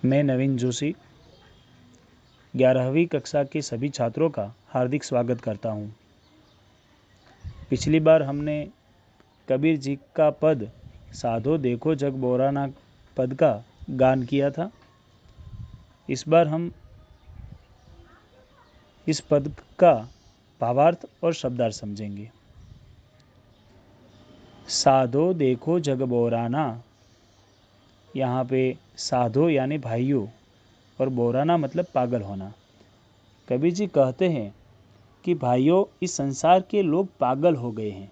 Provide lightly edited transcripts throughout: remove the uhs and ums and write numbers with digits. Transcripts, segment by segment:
मैं नवीन जोशी 11वीं कक्षा के सभी छात्रों का हार्दिक स्वागत करता हूँ। पिछली बार हमने कबीर जी का पद साधो देखो जग बोराना पद का गान किया था। इस बार हम इस पद का भावार्थ और शब्दार्थ समझेंगे। साधो देखो जग बोराना, यहाँ पे साधो यानी भाइयों और बोराना मतलब पागल होना। कबीर जी कहते हैं कि भाइयों, इस संसार के लोग पागल हो गए हैं।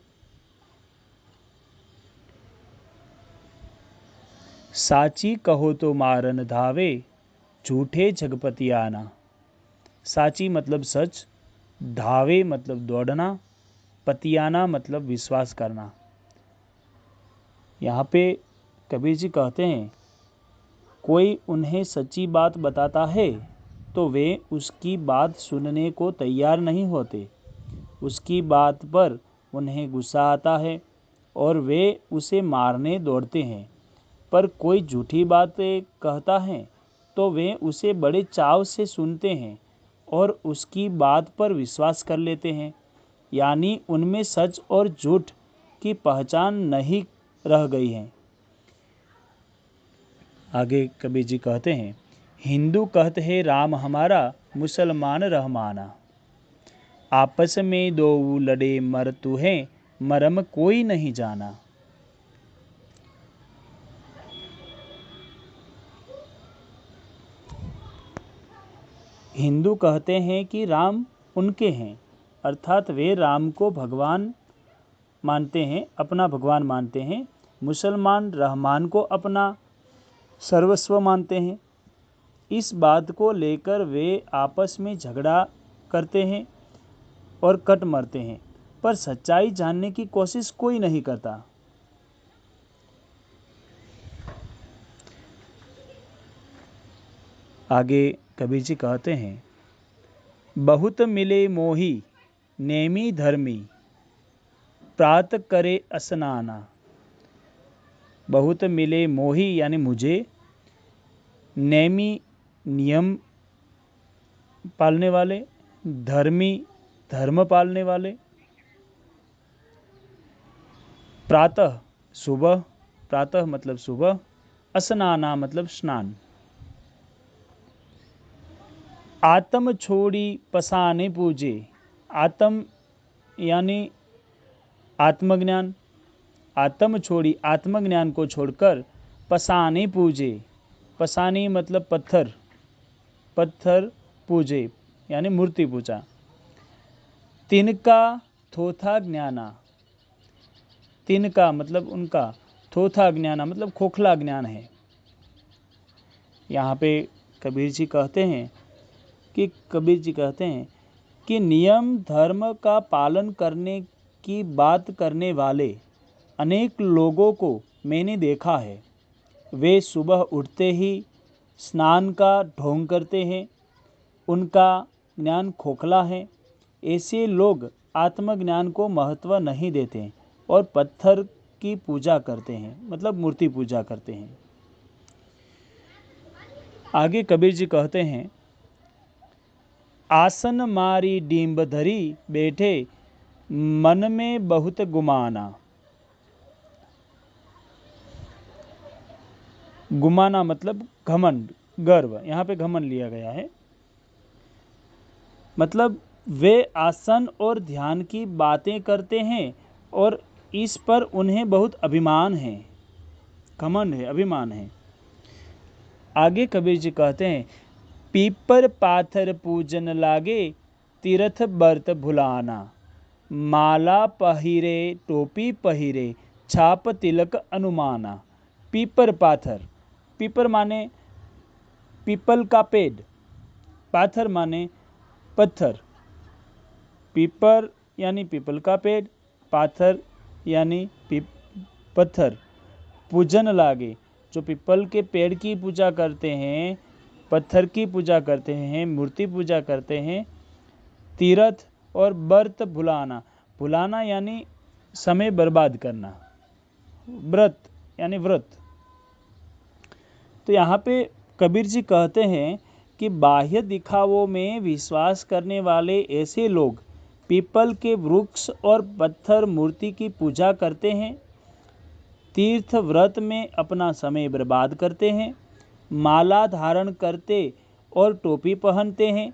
साची कहो तो मारन धावे, झूठे जगपति आना। साची मतलब सच, धावे मतलब दौड़ना, पतियाना मतलब विश्वास करना। यहाँ पे कबीर जी कहते हैं कोई उन्हें सच्ची बात बताता है तो वे उसकी बात सुनने को तैयार नहीं होते। उसकी बात पर उन्हें गुस्सा आता है और वे उसे मारने दौड़ते हैं। पर कोई झूठी बातें कहता है तो वे उसे बड़े चाव से सुनते हैं और उसकी बात पर विश्वास कर लेते हैं। यानी उनमें सच और झूठ की पहचान नहीं रह गई है। आगे कबीर जी कहते हैं, हिंदू कहते हैं राम हमारा, मुसलमान रहमाना। आपस में दो लड़े मरतु हैं, मरम कोई नहीं जाना। हिंदू कहते हैं कि राम उनके हैं, अर्थात वे राम को भगवान मानते हैं, अपना भगवान मानते हैं। मुसलमान रहमान को अपना सर्वस्व मानते हैं। इस बात को लेकर वे आपस में झगड़ा करते हैं और कट मरते हैं, पर सच्चाई जानने की कोशिश कोई नहीं करता। आगे कबीर जी कहते हैं, बहुत मिले मोही नेमी धर्मी, प्रात करे स्नाना। बहुत मिले मोही यानी मुझे, नेमी नियम पालने वाले, धर्मी धर्म पालने वाले। प्रातः सुबह, प्रातः मतलब सुबह, स्नाना मतलब स्नान। आत्म छोड़ी पसाने पूजे। आत्म यानी आत्मज्ञान, आत्म छोड़ी आत्मज्ञान को छोड़कर पसाने पूजे। पसानी मतलब पत्थर, पत्थर पूजे यानी मूर्ति पूजा। तिनका थोथा ज्ञाना। तिनका मतलब उनका, थोथा ज्ञाना मतलब खोखला ज्ञान है। यहाँ पे कबीर जी कहते हैं कि नियम धर्म का पालन करने की बात करने वाले अनेक लोगों को मैंने देखा है। वे सुबह उठते ही स्नान का ढोंग करते हैं। उनका ज्ञान खोखला है। ऐसे लोग आत्मज्ञान को महत्व नहीं देते और पत्थर की पूजा करते हैं, मतलब मूर्ति पूजा करते हैं। आगे कबीर जी कहते हैं, आसन मारी डीम्ब धरी बैठे, मन में बहुत गुमाना। गुमाना मतलब घमंड, गर्व। यहाँ पे घमंड लिया गया है। मतलब वे आसन और ध्यान की बातें करते हैं और इस पर उन्हें बहुत अभिमान है, घमंड है, अभिमान है। आगे कबीर जी कहते हैं, पीपर पाथर पूजन लागे, तीर्थ बर्त भुलाना। माला पहिरे टोपी पहिरे, छाप तिलक अनुमाना। पीपर पाथर, पीपर माने पीपल का पेड़, पाथर माने पत्थर। पीपर यानी पीपल का पेड़, पाथर यानी पत्थर। पूजन लागे, जो पीपल के पेड़ की पूजा करते हैं, पत्थर की पूजा करते हैं, मूर्ति पूजा करते हैं। तीर्थ और व्रत भुलाना, भुलाना यानी समय बर्बाद करना, व्रत यानी व्रत। तो यहाँ पे कबीर जी कहते हैं कि बाह्य दिखावों में विश्वास करने वाले ऐसे लोग पीपल के वृक्ष और पत्थर मूर्ति की पूजा करते हैं, तीर्थ व्रत में अपना समय बर्बाद करते हैं, माला धारण करते और टोपी पहनते हैं,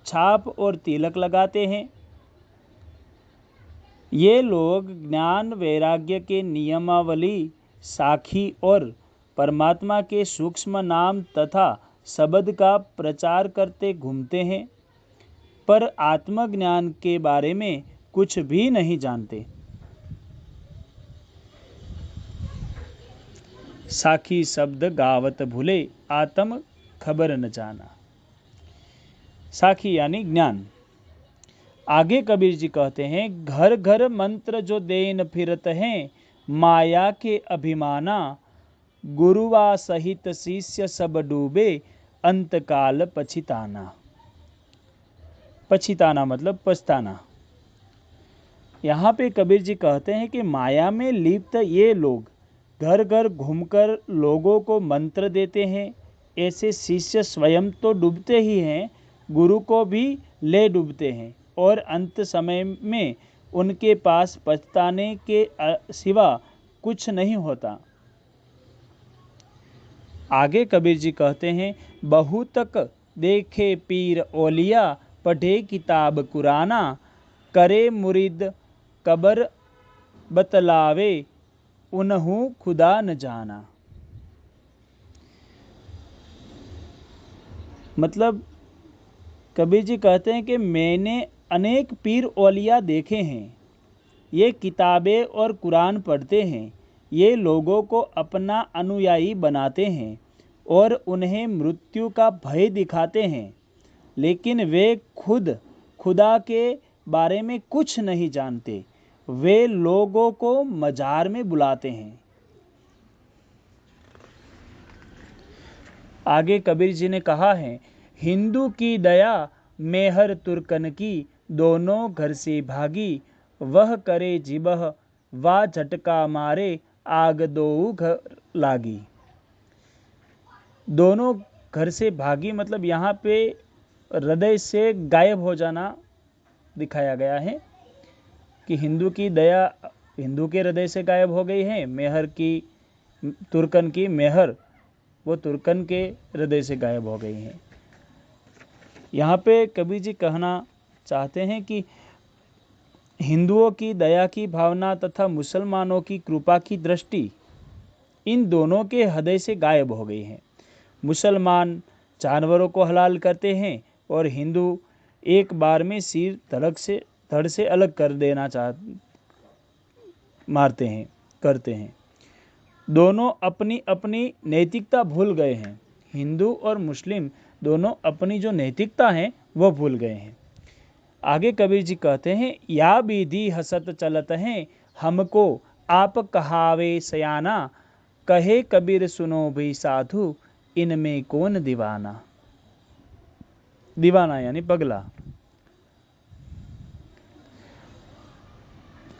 छाप और तिलक लगाते हैं। ये लोग ज्ञान वैराग्य के नियमावली, साखी और परमात्मा के सूक्ष्म नाम तथा शब्द का प्रचार करते घूमते हैं, पर आत्मज्ञान के बारे में कुछ भी नहीं जानते। साखी शब्द गावत भूले, आत्म खबर न जाना। साखी यानी ज्ञान। आगे कबीर जी कहते हैं, घर घर मंत्र जो देन फिरत हैं, माया के अभिमाना, गुरुवा सहित शिष्य सब डूबे, अंतकाल पछिताना। पछिताना मतलब पछताना। यहाँ पे कबीर जी कहते हैं कि माया में लिप्त ये लोग घर घर घूमकर लोगों को मंत्र देते हैं। ऐसे शिष्य स्वयं तो डूबते ही हैं, गुरु को भी ले डूबते हैं, और अंत समय में उनके पास पछताने के सिवा कुछ नहीं होता। आगे कबीर जी कहते हैं, बहुतक देखे पीर औलिया, पढ़े किताब कुराना, करे मुरीद कबर बतलावे, उन्हु खुदा न जाना। मतलब कबीर जी कहते हैं कि मैंने अनेक पीर औलिया देखे हैं, ये किताबें और कुरान पढ़ते हैं, ये लोगों को अपना अनुयायी बनाते हैं और उन्हें मृत्यु का भय दिखाते हैं, लेकिन वे खुद खुदा के बारे में कुछ नहीं जानते। वे लोगों को मजार में बुलाते हैं। आगे कबीर जी ने कहा है, हिंदू की दया मेहर तुर्कन की, दोनों घर से भागी, वह करे जिबह वा झटका मारे, आग दो घर लागी। दोनों घर से भागी मतलब यहाँ पे हृदय से गायब हो जाना दिखाया गया है कि हिंदू की दया हिंदू के हृदय से गायब हो गई है, मेहर की तुर्कन की मेहर वो तुर्कन के हृदय से गायब हो गई है। यहाँ पे कबीर जी कहना चाहते हैं कि हिंदुओं की दया की भावना तथा मुसलमानों की कृपा की दृष्टि इन दोनों के हृदय से गायब हो गई है। मुसलमान जानवरों को हलाल करते हैं और हिंदू एक बार में सिर धड़ से अलग कर देना करते हैं। दोनों अपनी अपनी नैतिकता भूल गए हैं। हिंदू और मुस्लिम दोनों अपनी जो नैतिकता है वो भूल गए हैं। आगे कबीर जी कहते हैं, या विधि हसत चलत हैं, हमको आप कहावे सयाना, कहे कबीर सुनो भी साधु, इनमें कौन दीवाना। दीवाना यानी पगला।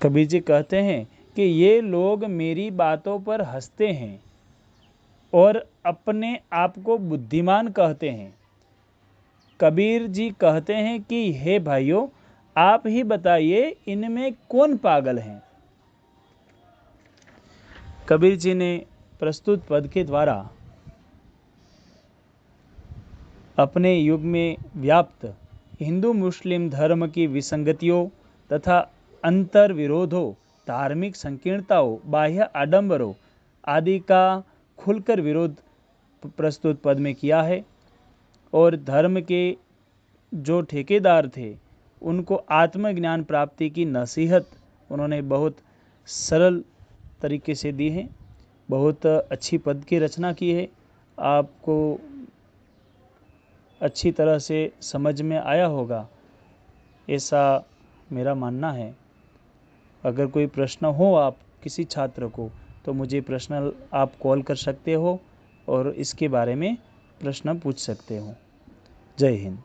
कबीर जी कहते हैं कि ये लोग मेरी बातों पर हंसते हैं और अपने आप को बुद्धिमान कहते हैं। कबीर जी कहते हैं कि हे भाइयों, आप ही बताइए इनमें कौन पागल हैं। कबीर जी ने प्रस्तुत पद के द्वारा अपने युग में व्याप्त हिंदू मुस्लिम धर्म की विसंगतियों तथा अंतर विरोधों, धार्मिक संकीर्णताओं, बाह्य आडंबरों आदि का खुलकर विरोध प्रस्तुत पद में किया है, और धर्म के जो ठेकेदार थे उनको आत्मज्ञान प्राप्ति की नसीहत उन्होंने बहुत सरल तरीके से दी है। बहुत अच्छी पद की रचना की है। आपको अच्छी तरह से समझ में आया होगा, ऐसा मेरा मानना है। अगर कोई प्रश्न हो आप किसी छात्र को, तो मुझे प्रश्न आप कॉल कर सकते हो और इसके बारे में प्रश्न पूछ सकते हो। जय हिंद।